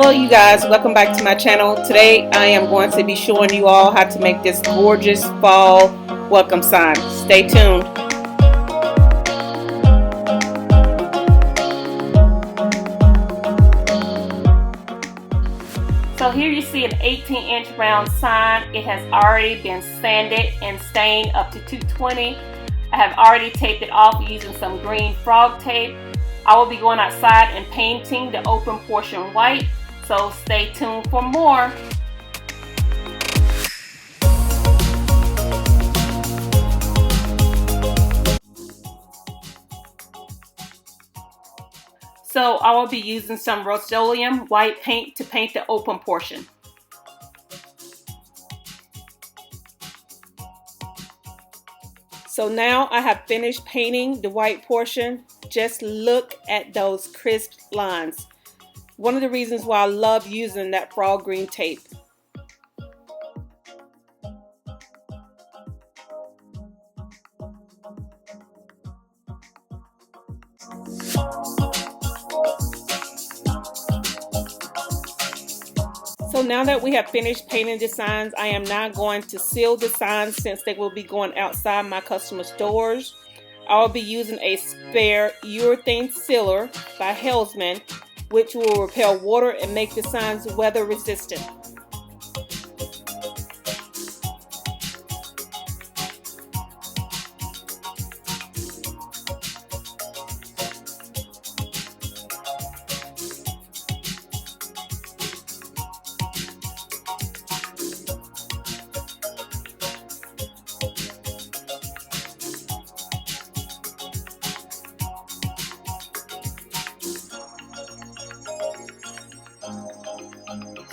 Hello you guys, welcome back to my channel. Today I am going to be showing you all how to make this gorgeous fall welcome sign. Stay tuned. So here you see an 18-inch round sign. It has already been sanded and stained up to 220. I have already taped it off using some green frog tape. I will be going outside and painting the open portion white, so stay tuned for more. So I will be using some Rust-Oleum white paint to paint the open portion. So now I have finished painting the white portion. Just look at those crisp lines. One of the reasons why I love using that frog green tape. So now that we have finished painting the signs, I am now going to seal the signs since they will be going outside my customers' doors. I will be using a spare urethane sealer by Hellsman, which will repel water and make the signs weather resistant.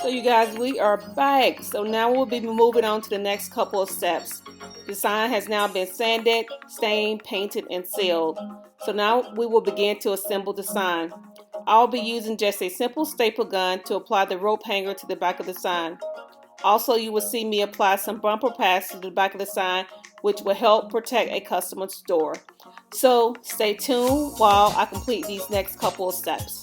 So you guys, we are back. So now we'll be moving on to the next couple of steps. The sign has now been sanded, stained, painted, and sealed. So now we will begin to assemble the sign. I'll be using just a simple staple gun to apply the rope hanger to the back of the sign. Also, you will see me apply some bumper pads to the back of the sign, which will help protect a customer's door. So stay tuned while I complete these next couple of steps.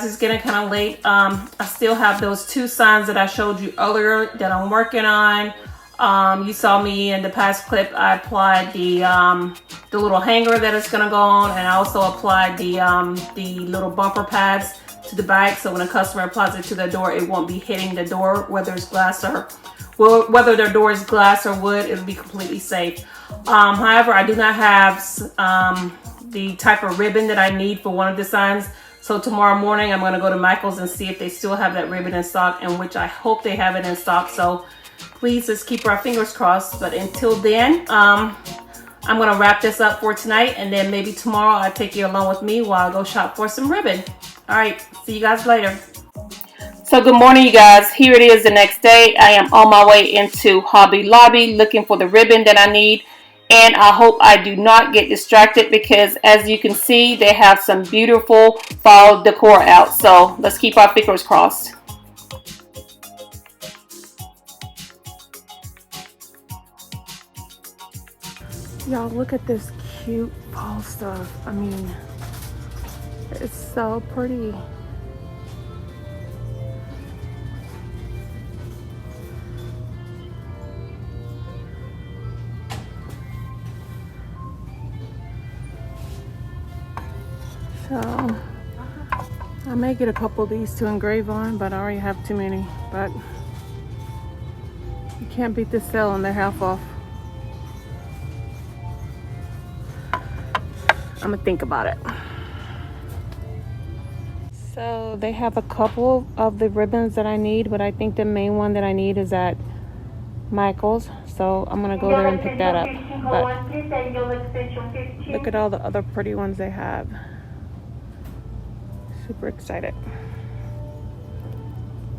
It's getting kind of late. I still have those two signs that I showed you earlier that I'm working on. You saw me in the past clip. I applied the little hanger that it's gonna go on, and I also applied the little bumper pads to the back, so when a customer applies it to their door, it won't be hitting the door, whether it's glass or whether their door is glass or wood. It'll be completely safe. However, I do not have the type of ribbon that I need for one of the signs. So tomorrow morning, I'm going to go to Michael's and see if they still have that ribbon in stock, and which I hope they have it in stock. So please just keep our fingers crossed. But until then, I'm going to wrap this up for tonight, and then maybe tomorrow I'll take you along with me while I go shop for some ribbon. All right, see you guys later. So good morning, you guys. Here it is the next day. I am on my way into Hobby Lobby looking for the ribbon that I need. And I hope I do not get distracted because as you can see, they have some beautiful fall decor out. So let's keep our fingers crossed. Y'all, look at this cute fall stuff. I mean, it's so pretty. So I may get a couple of these to engrave on, but I already have too many. But you can't beat this sale and they're half off. I'm gonna think about it. So they have a couple of the ribbons that I need, but I think the main one that I need is at Michael's. So I'm gonna go there and pick that up. But look at all the other pretty ones they have. Super excited.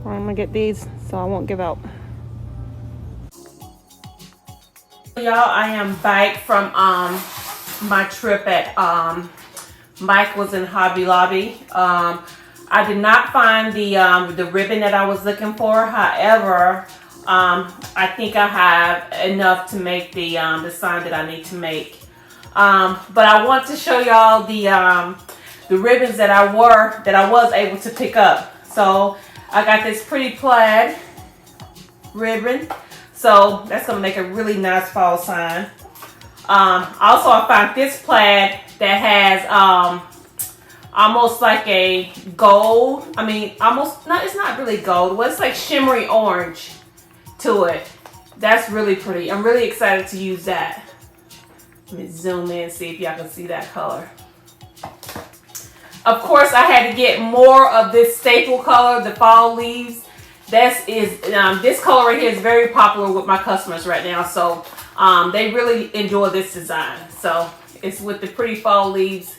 Well, I'm gonna get these so I won't give out. Y'all, I am back from my trip at Michael's and Hobby Lobby. I did not find the ribbon that I was looking for. However, I think I have enough to make the sign that I need to make. But I want to show y'all the ribbons that I was able to pick up. So I got this pretty plaid ribbon. So that's gonna make a really nice fall sign. Also, I found this plaid that has almost like a gold. I mean, it's not really gold. Well, it's like shimmery orange to it. That's really pretty. I'm really excited to use that. Let me zoom in and see if y'all can see that color. Of course, I had to get more of this staple color, the fall leaves. This color right here is very popular with my customers right now. So they really enjoy this design. So it's with the pretty fall leaves.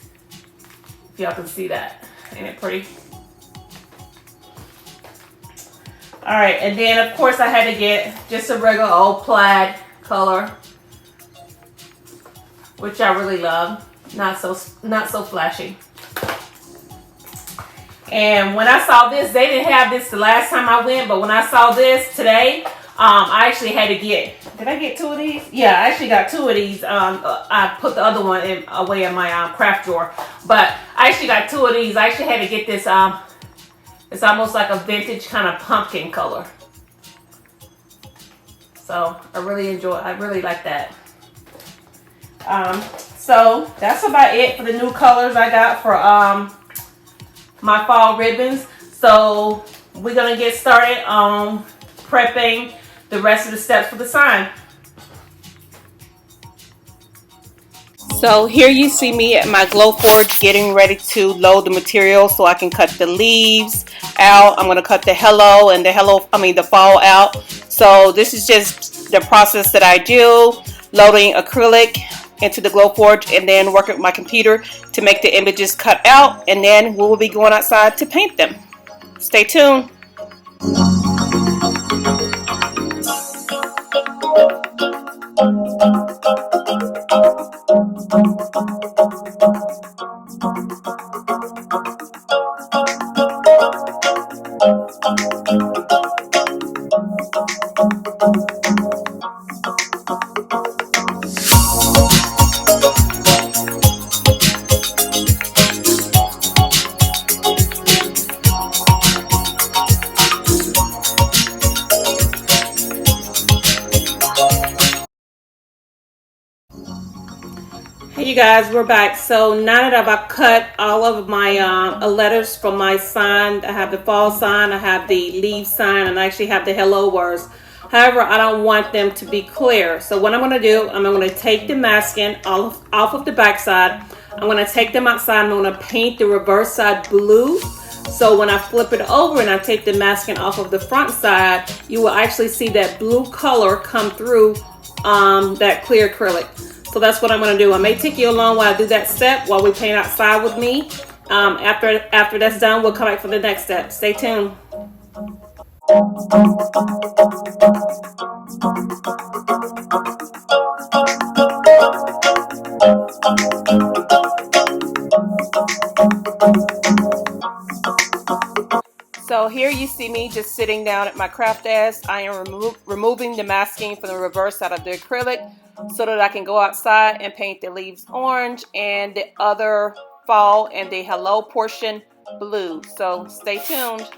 If y'all can see that. Ain't it pretty? All right, and then of course I had to get just a regular old plaid color, which I really love. Not so flashy. And when I saw this, they didn't have this the last time I went, but when I saw this today, I actually had to get, did I get 2 of these? Yeah, I actually got 2 of these. I put the other one away in my craft drawer, but I actually got 2 of these. I actually had to get this, it's almost like a vintage kind of pumpkin color. So I really like that. So that's about it for the new colors I got for my fall ribbons. So we're gonna get started on prepping the rest of the steps for the sign. So here you see me at my Glowforge getting ready to load the material so I can cut the leaves out. I'm gonna cut the the fall out. So this is just the process that I do, loading acrylic into the Glowforge and then working with my computer to make the images cut out, and then we will be going outside to paint them. Stay tuned. Hey you guys, we're back. So now that I've cut all of my letters from my sign, I have the fall sign, I have the leaf sign, and I actually have the hello words. However, I don't want them to be clear. So what I'm going to do, I'm going to take the masking off of the back side. I'm going to take them outside. I'm going to paint the reverse side blue. So when I flip it over and I take the masking off of the front side, you will actually see that blue color come through that clear acrylic. So that's what I'm going to do. I may take you along while I do that step while we paint outside with me. After that's done, we'll come back for the next step. Stay tuned. here you see me just sitting down at my craft desk. I am removing the masking from the reverse side of the acrylic so that I can go outside and paint the leaves orange and the other fall and the hello portion blue. So stay tuned.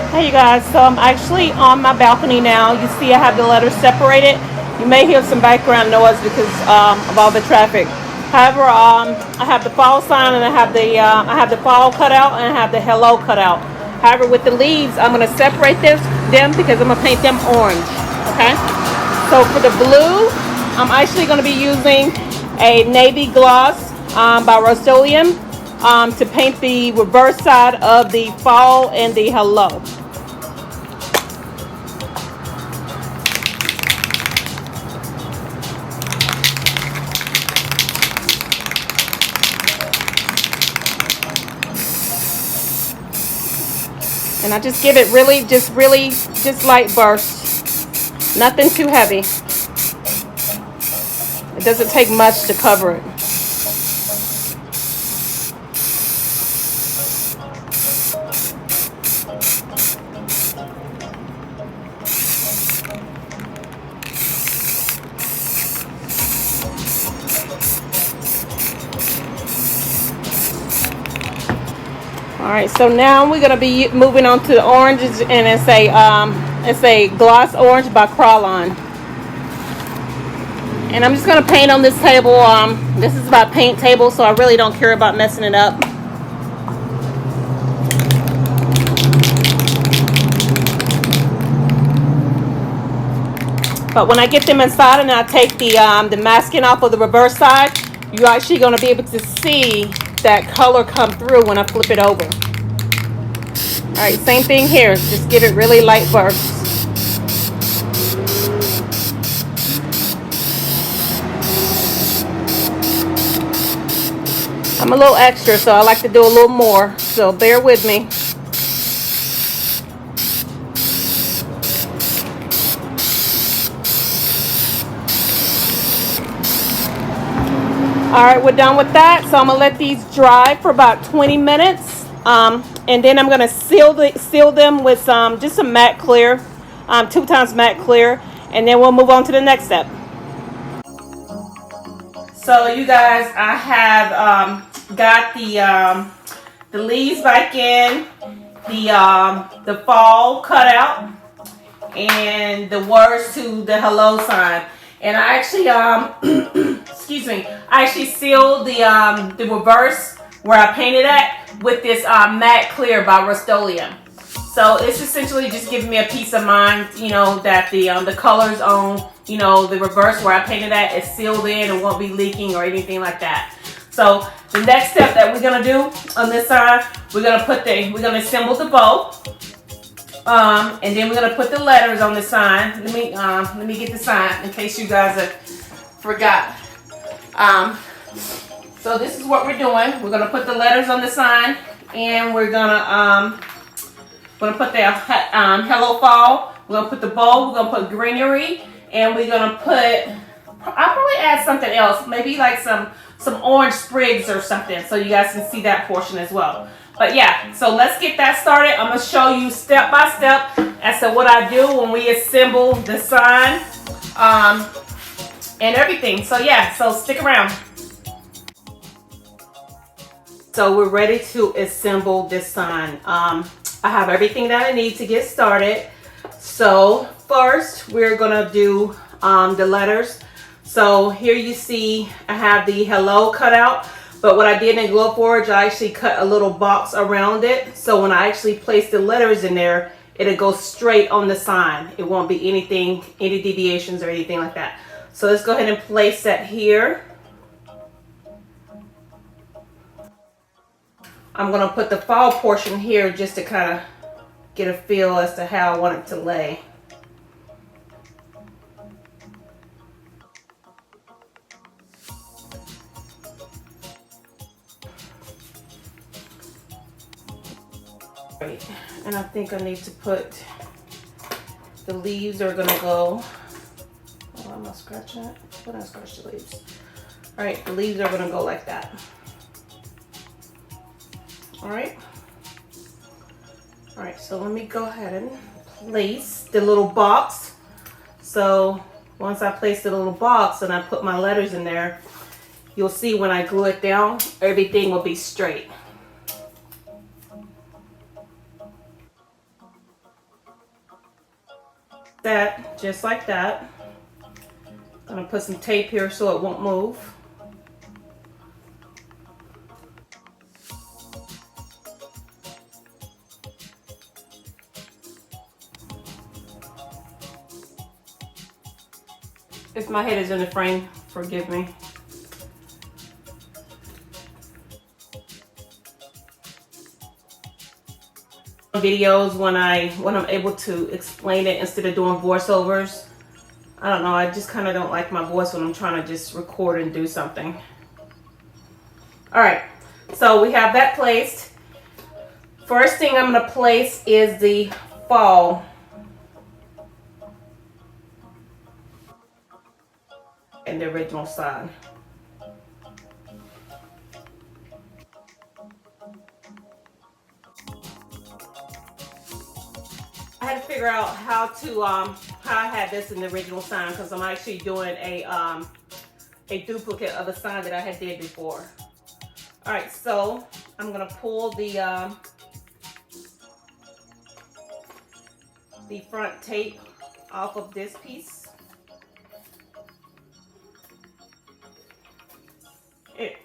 Hey you guys, so I'm actually on my balcony now. You see I have the letters separated. You may hear some background noise because of all the traffic. However, I have the fall sign and I have the fall cut out and I have the hello cut out. However, with the leaves, I'm going to separate them because I'm going to paint them orange. Okay. So for the blue, I'm actually going to be using a navy gloss by Rust-Oleum to paint the reverse side of the fall and the hello. And I just give it just light bursts. Nothing too heavy. It doesn't take much to cover it. All right, so now we're gonna be moving on to the oranges, and it's a gloss orange by Krylon. And I'm just gonna paint on this table. This is my paint table, so I really don't care about messing it up. But when I get them inside and I take the masking off of the reverse side, you're actually gonna be able to see that color come through when I flip it over. All right, same thing here. Just give it really light bursts. I'm a little extra, so I like to do a little more, so bear with me. All right, we're done with that, so I'm gonna let these dry for about 20 minutes, and then I'm gonna seal them with just some matte clear, 2 times matte clear, and then we'll move on to the next step. So you guys, I have got the leaves back in, the fall cut out, and the words to the hello sign. And I actually excuse me, I actually sealed the reverse where I painted at with this matte clear by Rust-Oleum. So it's essentially just giving me a peace of mind, you know, that the colors on, you know, the reverse where I painted at is sealed in and won't be leaking or anything like that. So the next step that we're gonna do on this side, we're gonna assemble the bow. And then we're gonna put the letters on the sign. Let me get the sign in case you guys have forgot. So this is what we're doing. We're gonna put the letters on the sign, and we're gonna put the hello fall. We're gonna put the bow. We're gonna put greenery, And we're gonna I'll probably add something else, maybe like some orange sprigs or something, so you guys can see that portion as well. But yeah, so let's get that started. I'm gonna show you step by step as to what I do when we assemble the sign and everything. So yeah, so stick around. So we're ready to assemble this sign. I have everything that I need to get started. So first we're gonna do the letters. So here you see I have the hello cut out, but what I did in Glow Forge, I actually cut a little box around it. So when I actually place the letters in there, it'll go straight on the sign. It won't be any deviations or anything like that. So let's go ahead and place that here. I'm gonna put the fall portion here just to kind of get a feel as to how I want it to lay. Right, and I think I need to put the leaves are gonna go. Oh, I'm not scratching it. When I scratch the leaves. All right, the leaves are gonna go like that. All right. All right, so let me go ahead and place the little box. So once I place the little box and I put my letters in there, you'll see when I glue it down, everything will be straight. That, just like that. I'm gonna put some tape here so it won't move. If my head is in the frame, forgive me. Videos when I'm able to explain it instead of doing voiceovers. I don't know, I just kind of don't like my voice when I'm trying to just record and do something. All right, so we have that placed. First thing I'm gonna place is the fall. And the original sign. I had to figure out how I had this in the original sign because I'm actually doing a duplicate of a sign that I had did before. All right, so I'm gonna pull the front tape off of this piece.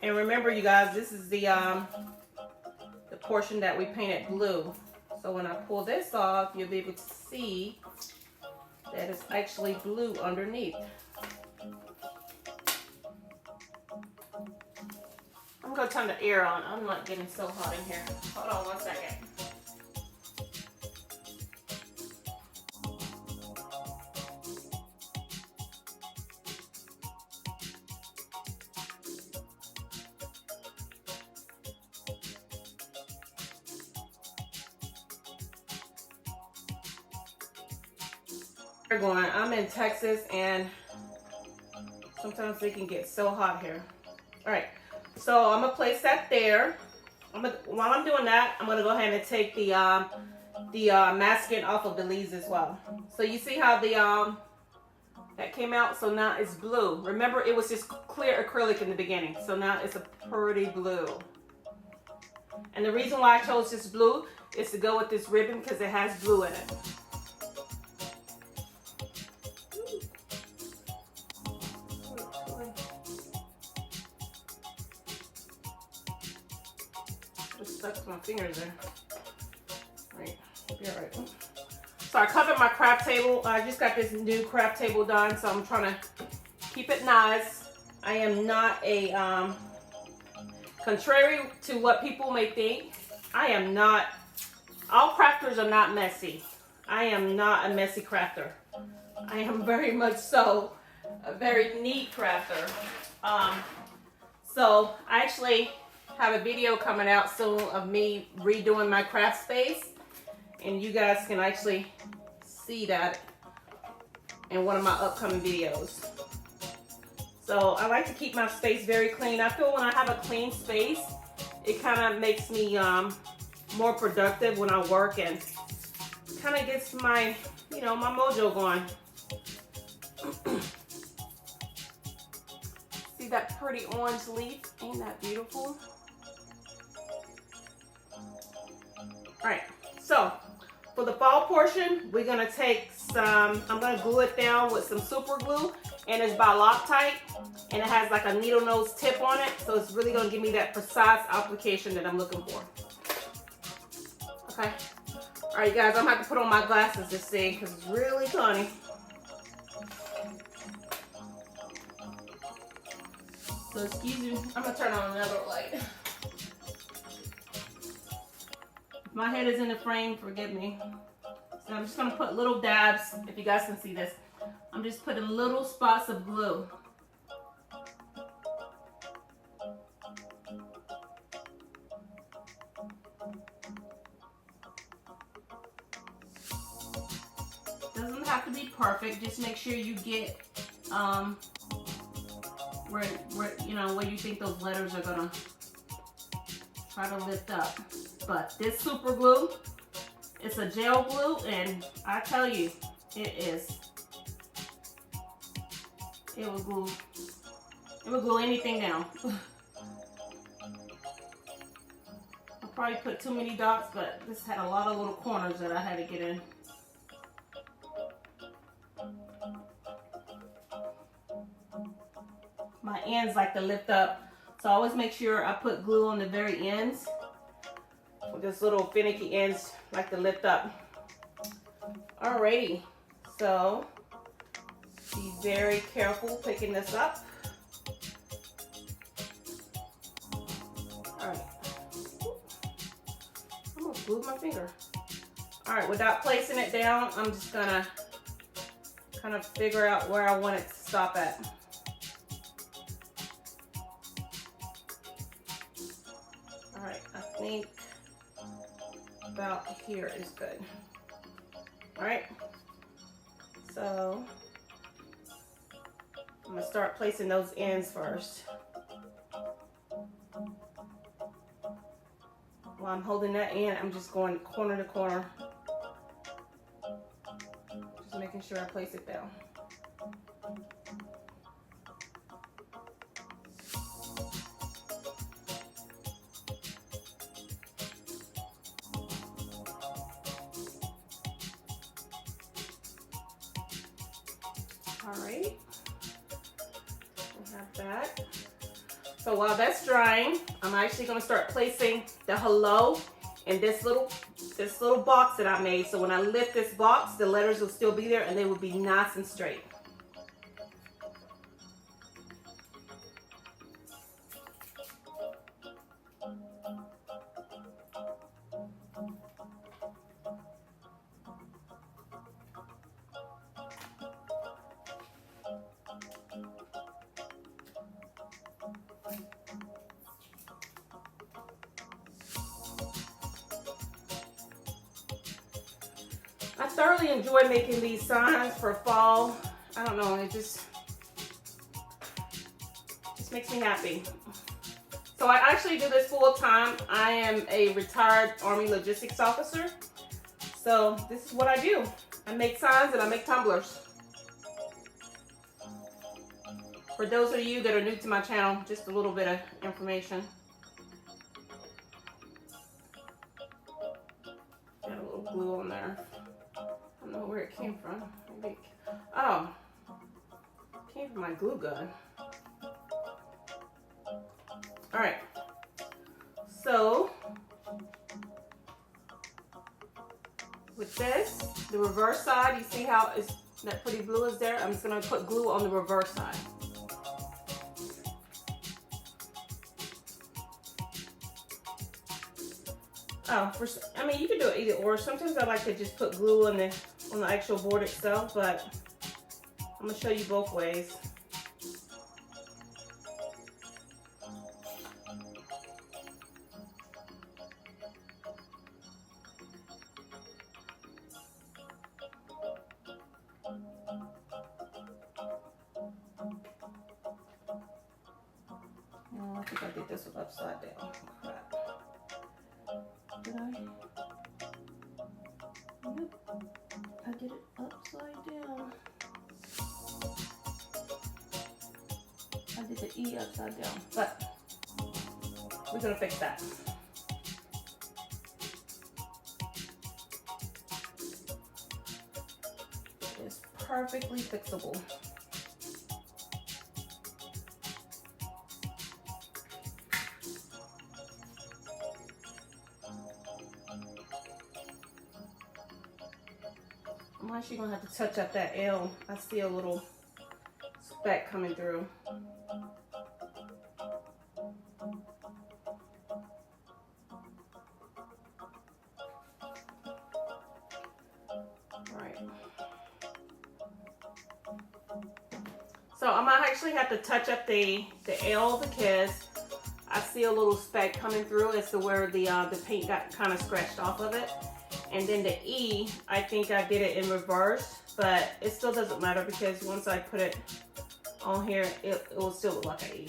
And remember, you guys, this is the portion that we painted blue. So when I pull this off, you'll be able to see that it's actually blue underneath. I'm gonna turn the air on. I'm not getting so hot in here. Hold on one second. I'm in Texas and sometimes they can get so hot here. All right, so I'm gonna place that there. While I'm doing that, I'm gonna go ahead and take the masking off of the leaves as well. So you see how that came out? So now it's blue. Remember, it was just clear acrylic in the beginning. So now it's a pretty blue. And the reason why I chose this blue is to go with this ribbon because it has blue in it. Stuck my fingers there. Right, be all right. So I covered my craft table. I just got this new craft table done, so I'm trying to keep it nice. I am not a contrary to what people may think. I am not. All crafters are not messy. I am not a messy crafter. I am very much so a very neat crafter. So I actually have a video coming out soon of me redoing my craft space, and you guys can actually see that in one of my upcoming videos. So I like to keep my space very clean. I feel when I have a clean space, it kind of makes me more productive when I work, and kind of gets my, you know, my mojo going. See that pretty orange leaf? Ain't that beautiful? All right, so for the fall portion, we're gonna take some, I'm gonna glue it down with some super glue, and it's by Loctite, and it has like a needle nose tip on it, so it's really gonna give me that precise application that I'm looking for. Okay. All right, you guys, I'm gonna have to put on my glasses to see, because it's really tiny. So excuse me, I'm gonna turn on another light. If my head is in the frame, forgive me. So I'm just gonna put little dabs, if you guys can see this. I'm just putting little spots of glue. Doesn't have to be perfect, just make sure you get where you know, where you think those letters are gonna try to lift up. But this super glue, it's a gel glue, and I tell you, it will glue anything down. I probably put too many dots, but this had a lot of little corners that I had to get in. My ends like to lift up, so I always make sure I put glue on the very ends. With this little finicky ends like to lift up. Alrighty, so be very careful picking this up. Alright, I'm gonna glue my finger. Alright, without placing it down, I'm just gonna kind of figure out where I want it to stop at. Alright, I think about here is good. Alright, so I'm gonna start placing those ends first. While I'm holding that in, I'm just going corner to corner. Just making sure I place it down. Alright, we have that. So while that's drying, I'm actually going to start placing the hello in this little box that I made. So when I lift this box, the letters will still be there and they will be nice and straight. I thoroughly enjoy making these signs for fall. I don't know, it just makes me happy. So I actually do this full time. I am a retired Army logistics officer. So this is what I do. I make signs and I make tumblers. For those of you that are new to my channel, just a little bit of information. Got a little glue on there. I don't know where it came from. Maybe, oh, it came from my glue gun. All right, so with this, the reverse side, you see how that pretty blue is there? I'm just gonna put glue on the reverse side. Oh, I mean, you can do it either or. Sometimes I like to just put glue on the actual board itself, but I'm gonna show you both ways. think I did this one upside down. Crap. Did I? Yep. I did it upside down. I did the E upside down, but we're gonna fix that. It's perfectly fixable. I'm actually gonna have to touch up that L. I see a little speck coming through. Right. So I might actually have to touch up the L because I see a little speck coming through as to where the paint got kind of scratched off of it. And then the E, I think I did it in reverse, but it still doesn't matter because once I put it on here, it will still look like an E.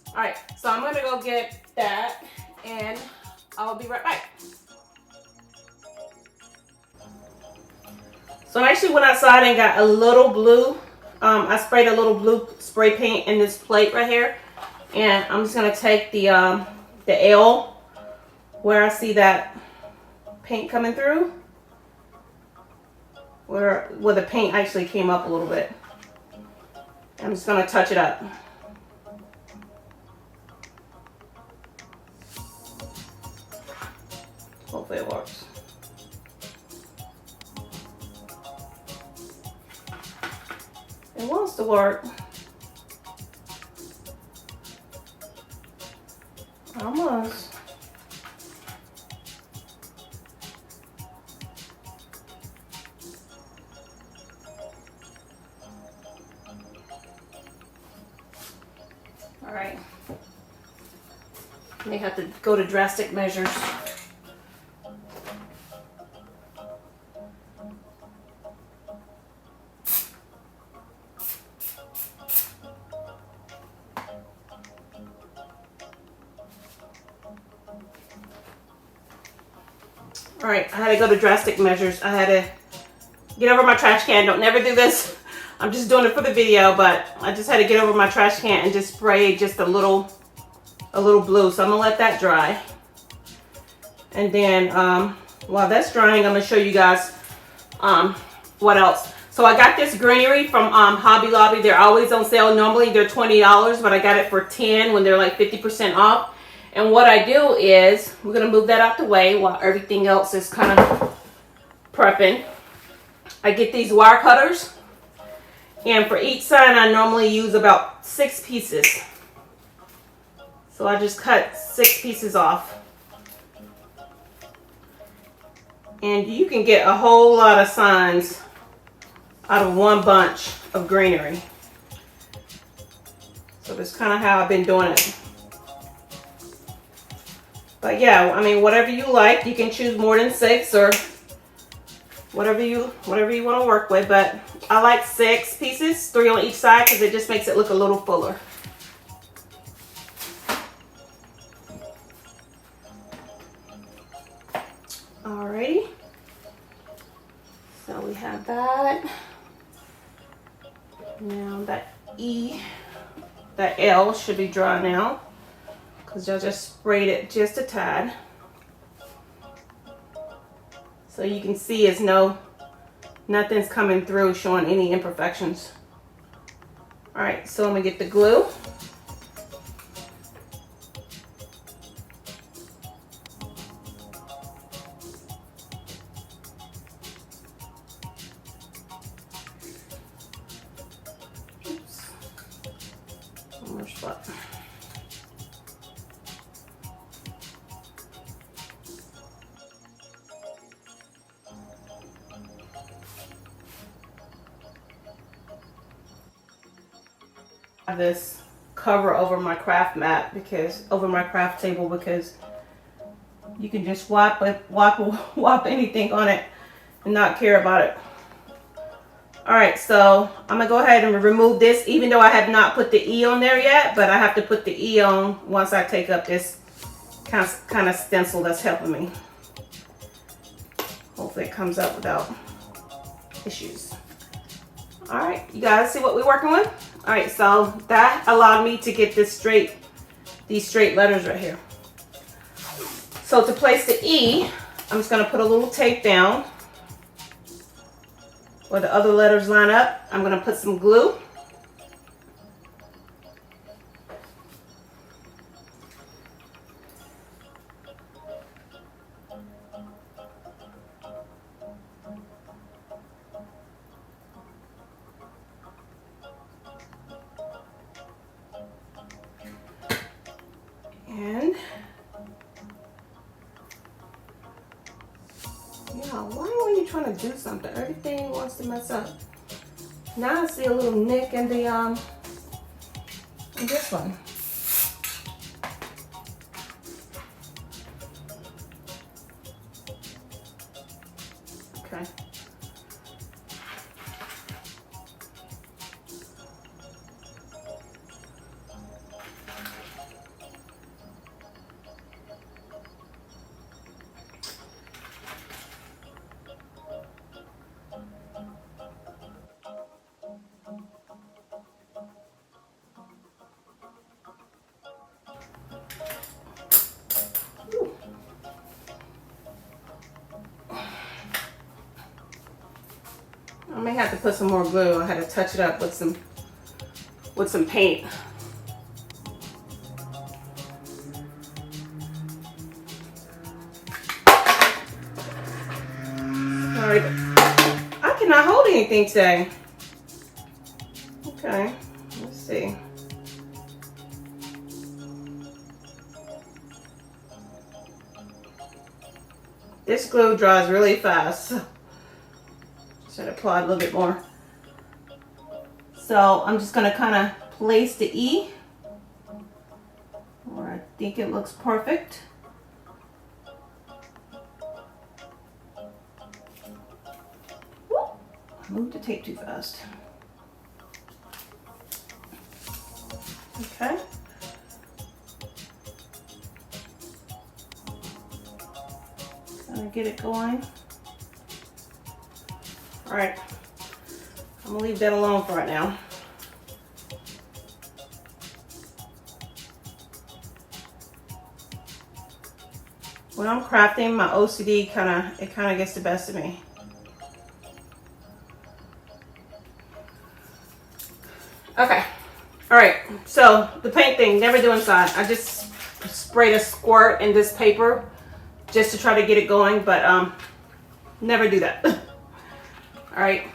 All right, so I'm gonna go get that and I'll be right back. So I actually went outside and got a little blue. I sprayed a little blue spray paint in this plate right here. And I'm just gonna take the L where I see that paint coming through, where the paint actually came up a little bit. I'm just gonna touch it up. Hopefully it works. It wants to work. Almost. All right. May have to go to drastic measures. All right, I had to go to drastic measures. I had to get over my trash can. Don't never do this. I'm just doing it for the video, but I just had to get over my trash can and just spray just a little blue. So I'm gonna let that dry. And then while that's drying, I'm gonna show you guys what else. So I got this greenery from Hobby Lobby. They're always on sale. Normally they're $20, but I got it for $10 when they're like 50% off. And what I do is, we're gonna move that out the way while everything else is kind of prepping. I get these wire cutters, and for each sign I normally use about 6 pieces. So I just cut 6 pieces off. And you can get a whole lot of signs out of one bunch of greenery. So that's kind of how I've been doing it. But yeah, I mean, whatever you like, you can choose more than 6 or whatever you want to work with. But I like 6 pieces, 3 on each side, because it just makes it look a little fuller. Alrighty. So we have that. Now that E, that L should be dry now, because I just sprayed it just a tad. So you can see it's nothing's coming through showing any imperfections. All right, so I'm gonna get the glue. Oops. One more spot. This cover over my craft mat, because over my craft table, because you can just wipe anything on it and not care about it. All right, so I'm gonna go ahead and remove this, even though I have not put the E on there yet, but I have to put the E on once I take up this kind of stencil that's helping me. Hopefully it comes up without issues. All right, you guys see what we're working with? All right, so that allowed me to get these straight letters right here. So to place the E, I'm just gonna put a little tape down where the other letters line up. I'm gonna put some glue. And yeah, why when you're trying to do something, everything wants to mess up. Now I see a little nick in the in this one. Okay. I may have to put some more glue. I had to touch it up with some paint. Sorry, but I cannot hold anything today. Okay, let's see. This glue dries really fast. Should apply a little bit more. So I'm just gonna kind of place the E where I think it looks perfect. Whoop. I moved the tape too fast. Okay. Gonna get it going. All right, I'm gonna leave that alone for right now. When I'm crafting, my OCD kind of gets the best of me. Okay, all right, so the paint thing, never do inside. I just sprayed a squirt in this paper just to try to get it going, but never do that. All right,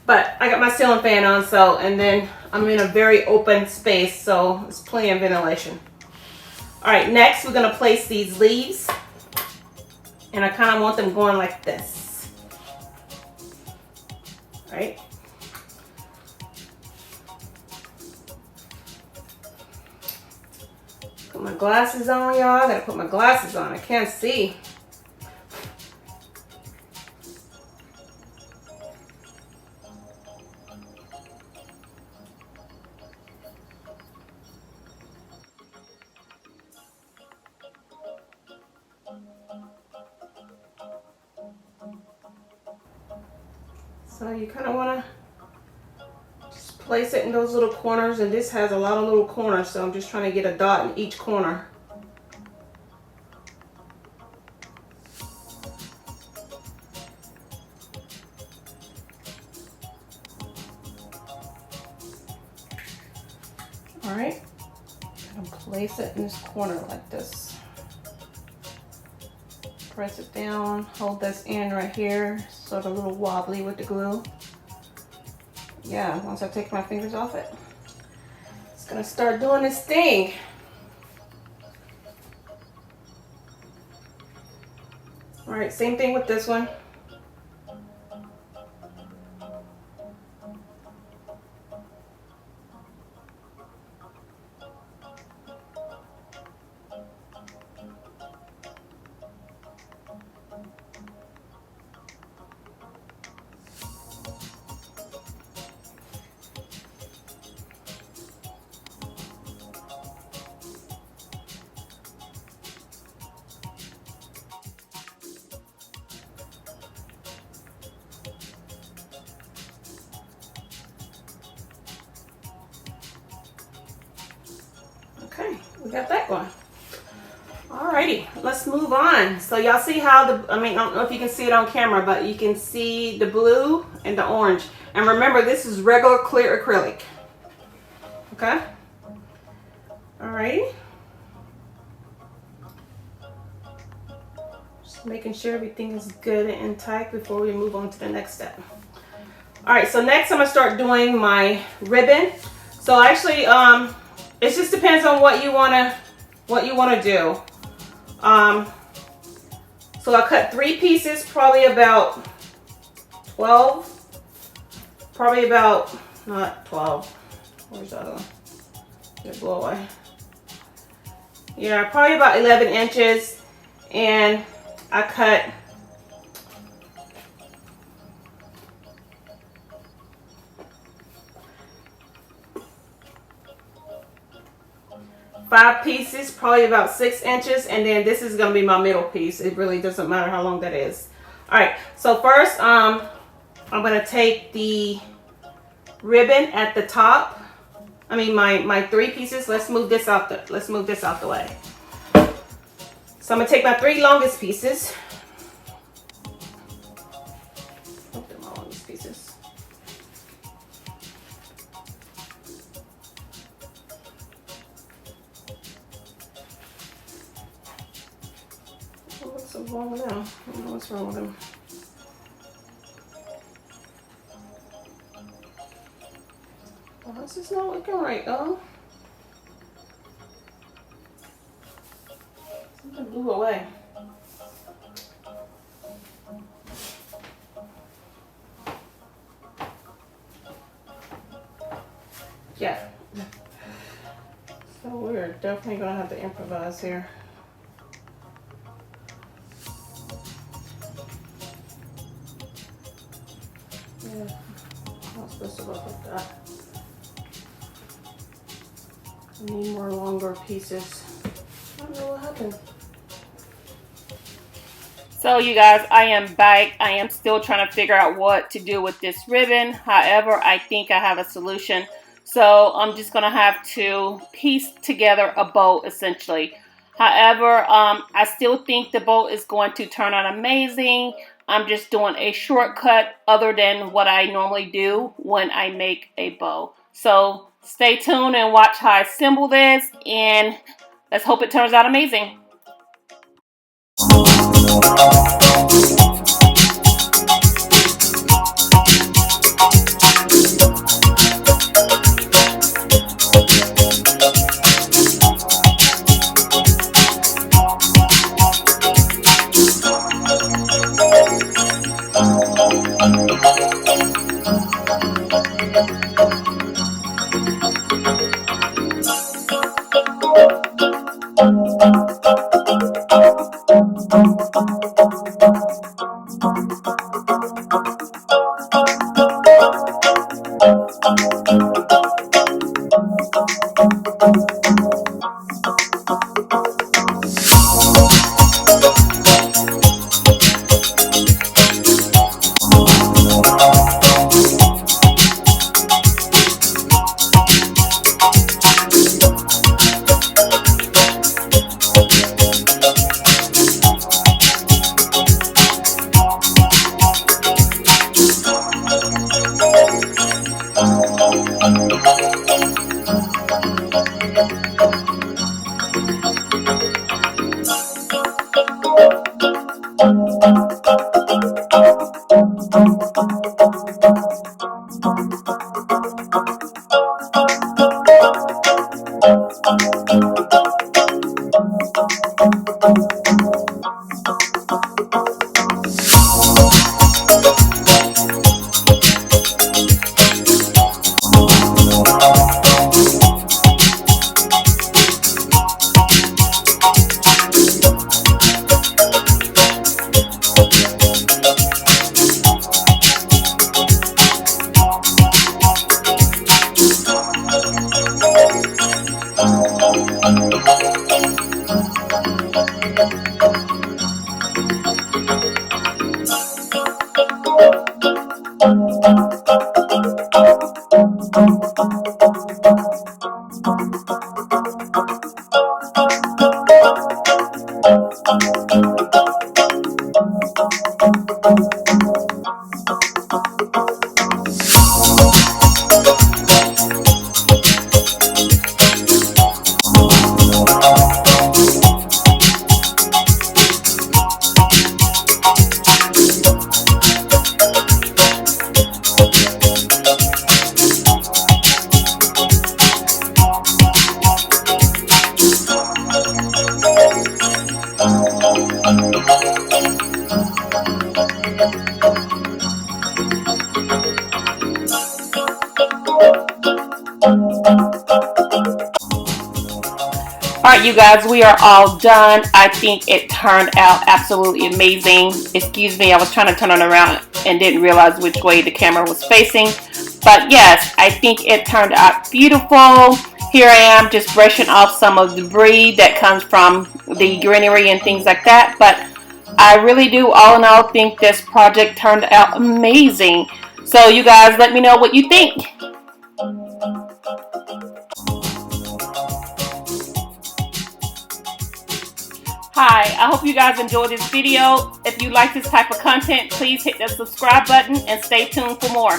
but I got my ceiling fan on, so, and then I'm in a very open space, so it's plenty of ventilation. All right, next we're gonna place these leaves, and I kind of want them going like this. All right. Put my glasses on, y'all. I gotta put my glasses on. I can't see. So you kind of want to just place it in those little corners, and this has a lot of little corners, so I'm just trying to get a dot in each corner. All right, and place it in this corner like this. Press it down, hold this in right here, sort of a little wobbly with the glue. Yeah, once I take my fingers off it, it's gonna start doing this thing. All right, same thing with this one. Okay, we got that going. Alrighty, let's move on. So y'all see how I don't know if you can see it on camera, but you can see the blue and the orange. And remember, this is regular clear acrylic. Okay? Alrighty. Just making sure everything is good and tight before we move on to the next step. Alright, so next I'm gonna start doing my ribbon. So actually, it just depends on what you wanna do. So I cut 3 pieces, probably about 12, not 12, where's the other one? It blew away. Yeah, probably about 11 inches, and I cut 5 pieces, probably about 6 inches, and then this is going to be my middle piece. It really doesn't matter how long that is. Alright, so first I'm going to take the ribbon at the top. I mean my 3 pieces. Let's move this out the way. So I'm going to take my 3 longest pieces. Look at my longest pieces. What's wrong with them? I don't know what's wrong with them. Oh, this is not looking right, though. Something blew away. Yeah. So we're definitely gonna have to improvise here. Yeah, I'm not supposed to work like that. I need more longer pieces. I don't know what happened. So you guys, I am back. I am still trying to figure out what to do with this ribbon. However, I think I have a solution. So I'm just going to have to piece together a bow essentially. However, I still think the bow is going to turn out amazing. I'm just doing a shortcut other than what I normally do when I make a bow. So stay tuned and watch how I assemble this, and let's hope it turns out amazing. Alright, you guys, we are all done. I think it turned out absolutely amazing. Excuse me, I was trying to turn it around and didn't realize which way the camera was facing. But yes, I think it turned out beautiful. Here I am just brushing off some of the debris that comes from the greenery and things like that. But I really do, all in all, think this project turned out amazing. So you guys, let me know what you think. Hi, I hope you guys enjoyed this video. If you like this type of content, please hit the subscribe button and stay tuned for more.